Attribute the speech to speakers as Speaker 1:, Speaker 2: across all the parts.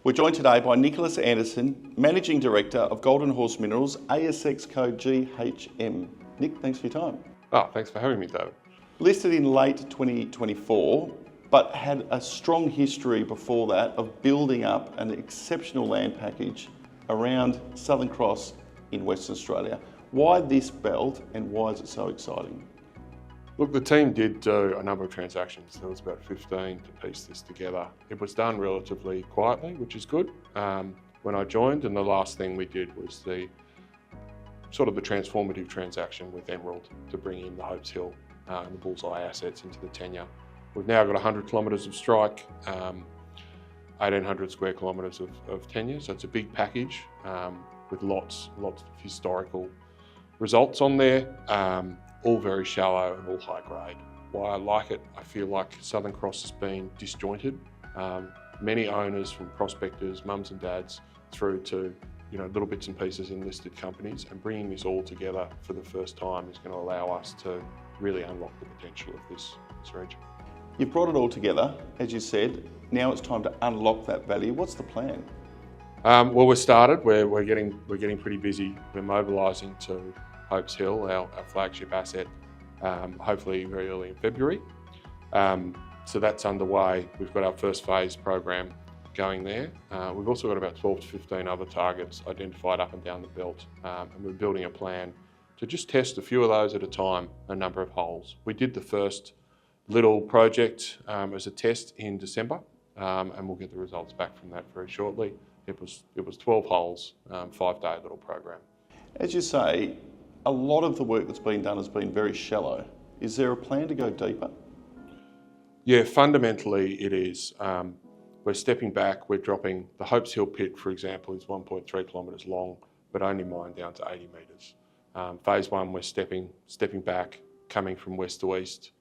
Speaker 1: We're joined today by Nicholas Anderson, Managing Director of Golden Horse Minerals, ASX code GHM. Nick, thanks for your time.
Speaker 2: Oh, thanks for having me, David.
Speaker 1: Listed in late 2024, but had a strong history before that of building up an exceptional land package around Southern Cross in Western Australia. Why this belt and why is it so exciting?
Speaker 2: Look, the team did do a number of transactions. There was about 15 to piece this together. It was done relatively quietly, which is good, when I joined, and the last thing we did was the transformative transaction with Emerald to bring in the Hopes Hill and the Bullseye assets into the tenure. We've now got 100 kilometres of strike, 1,800 square kilometres of tenure, so it's a big package with lots of historical results on there. All very shallow and all high grade. Why I like it, I feel like Southern Cross has been disjointed. Many owners, from prospectors, mums and dads, through to little bits and pieces in listed companies, and bringing this all together for the first time is going to allow us to really unlock the potential of this region.
Speaker 1: You've brought it all together, as you said. Now it's time to unlock that value. What's the plan?
Speaker 2: Well, we're started. We're getting pretty busy. We're mobilising to Hopes Hill, our flagship asset, hopefully very early in February. So that's underway. We've got our first phase program going there. We've also got about 12 to 15 other targets identified up and down the belt, and we're building a plan to just test a few of those at a time, a number of holes. We did the first little project as a test in December, and we'll get the results back from that very shortly. It was 12 holes, 5-day little program.
Speaker 1: As you say, a lot of the work that's been done has been very shallow. Is there a plan to go deeper?
Speaker 2: Yeah, fundamentally it is. We're stepping back, we're dropping. The Hopes Hill pit, for example, is 1.3 kilometres long, but only mined down to 80 metres. Phase one, we're stepping back, coming from west to east,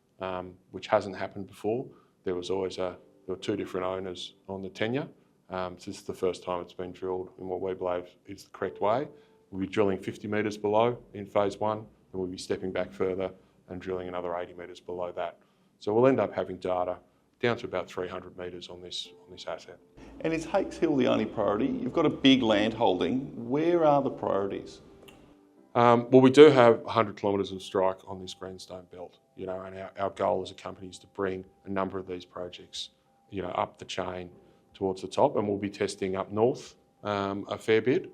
Speaker 2: which hasn't happened before. There were two different owners on the tenure. So this is the first time it's been drilled in what we believe is the correct way. We'll be drilling 50 metres below in phase one, and we'll be stepping back further and drilling another 80 metres below that. So we'll end up having data down to about 300 metres on this asset.
Speaker 1: And is Hopes Hill the only priority? You've got a big land holding. Where are the priorities?
Speaker 2: Well, we do have 100 kilometres of strike on this Greenstone Belt, and our goal as a company is to bring a number of these projects, up the chain towards the top, and we'll be testing up north a fair bit.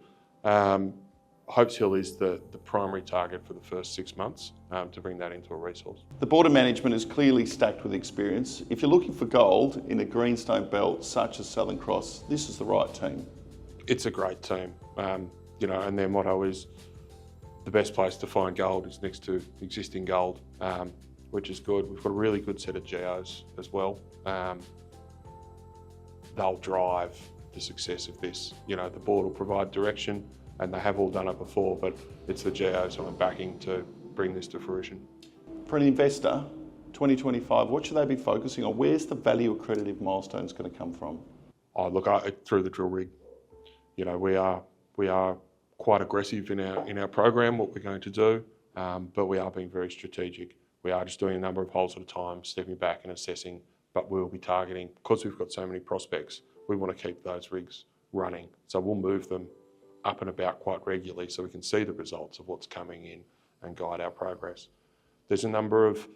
Speaker 2: Hopes Hill is the primary target for the first 6 months to bring that into a resource. The
Speaker 1: board of management is clearly stacked with experience. If you're looking for gold in a Greenstone Belt such as Southern Cross, this is the right team.
Speaker 2: It's a great team, and their motto is the best place to find gold is next to existing gold, which is good. We've got a really good set of geos as well. They'll drive the success of this. The board will provide direction, and they have all done it before, but it's the geos I'm backing to bring this to fruition.
Speaker 1: For an investor, 2025, what should they be focusing on? Where's the value accretive milestones going to come from?
Speaker 2: Oh, look, through the drill rig. We are quite aggressive in our program, what we're going to do, but we are being very strategic. We are just doing a number of holes at a time, stepping back and assessing, but we'll be targeting, because we've got so many prospects, we want to keep those rigs running. So we'll move them up and about quite regularly so we can see the results of what's coming in and guide our progress. There's a number of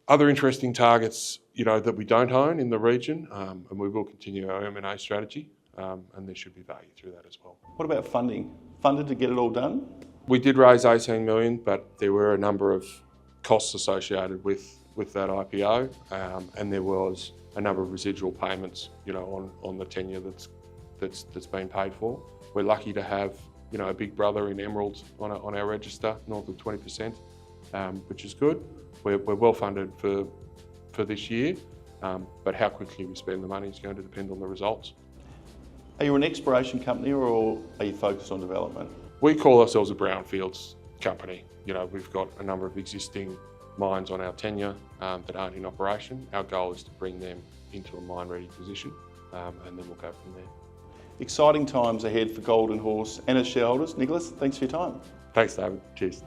Speaker 2: other interesting targets, that we don't own in the region, and we will continue our M&A strategy, and there should be value through that as well.
Speaker 1: What about funding? Funded to get it all done?
Speaker 2: We did raise 18 million, but there were a number of costs associated with that IPO, and there was a number of residual payments, on the tenure that's been paid for. We're lucky to have, a big brother in Emerald on our register, north of 20%, which is good. We're well funded for this year, but how quickly we spend the money is going to depend on the results.
Speaker 1: Are you an exploration company, or are you focused on development?
Speaker 2: We call ourselves a brownfields company. We've got a number of existing mines on our tenure that aren't in operation. Our goal is to bring them into a mine-ready position, and then we'll go from there.
Speaker 1: Exciting times ahead for Golden Horse and its shareholders. Nicholas, thanks for your time.
Speaker 2: Thanks, David. Cheers.